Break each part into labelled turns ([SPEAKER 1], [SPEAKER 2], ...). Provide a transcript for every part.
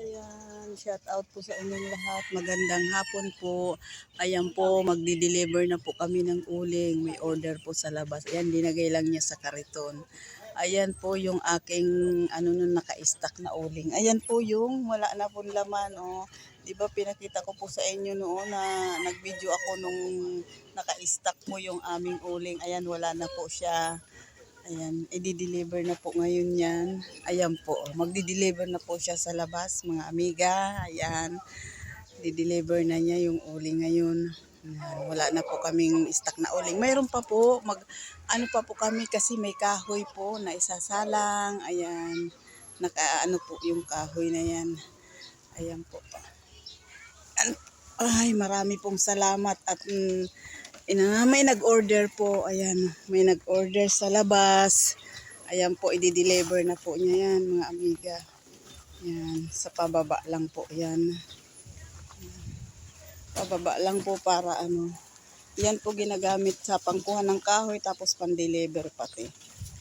[SPEAKER 1] Ayan, shout out po sa inyong lahat. Magandang hapon po. Ayan po, magdi-deliver na po kami ng uling. May order po sa labas. Ayan, dinagay lang niya sa kariton. Ayan po yung aking nun naka-stack na uling. Ayan po yung wala na po laman. Oh. Di ba pinakita ko po sa inyo noon na nag-video ako nung naka-stack po yung aming uling. Ayan, wala na po siya. Ayan, i-deliver na po ngayon yan. Ayan po, magdi-deliver na po siya sa labas, mga amiga. Ayan, di-deliver na niya yung uling ngayon. Ayan, wala na po kaming stock na uling. Mayroon pa po, ano pa po kami kasi may kahoy po na isasalang. Ayan, naka-ano po yung kahoy na yan. Ayan po. Ay, marami pong salamat at may nag-order po. Ayan, may nag-order sa labas. Ayan po, i-deliver na po niya yan, mga amiga. Ayan, sa pababa lang po yan. Pababa lang po para ano. Yan po ginagamit sa pangkuha ng kahoy tapos pan-deliver pati.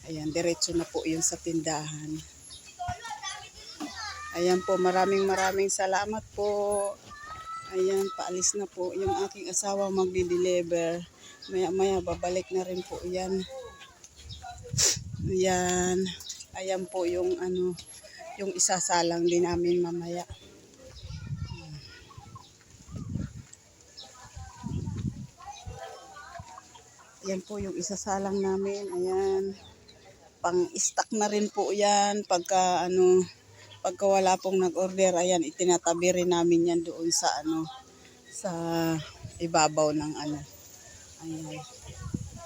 [SPEAKER 1] Ayan, diretso na po yun sa tindahan. Ayan po, maraming salamat po. Ayan, paalis na po yung aking asawa magdi-deliver. Maya babalik na rin po yan. Ayan. Ayan po yung ano, yung isasalang din namin mamaya. Ayan po yung isasalang namin. Ayan. Pang-stock na rin po yan pagka ano, pagka wala pong nag-order, ayan, itinatabi rin namin yan doon sa ano, sa ibabaw ng ano. Ayan.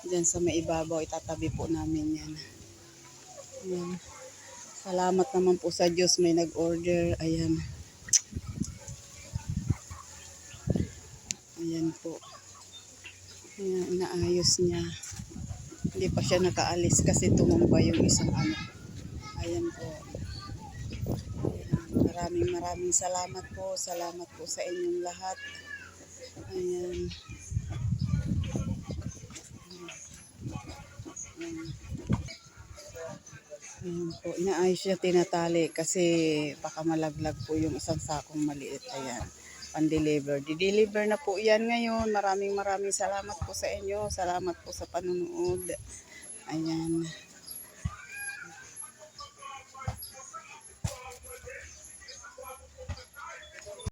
[SPEAKER 1] Diyan sa may ibabaw, itatabi po namin yan. Ayan. Salamat naman po sa Diyos, may nag-order. Ayan. Ayan po. Ayan, inaayos niya. Hindi pa siya nakaalis kasi tumumba yung isang ano. Ayan po. Maraming salamat po. Salamat po sa inyong lahat. Ayan. Ayan po. Inaayos siya, tinatali kasi baka malaglag po yung isang sakong maliit. Ayan. Pan-deliver. Di-deliver na po yan ngayon. Maraming salamat po sa inyo. Salamat po sa panunood. Ayan.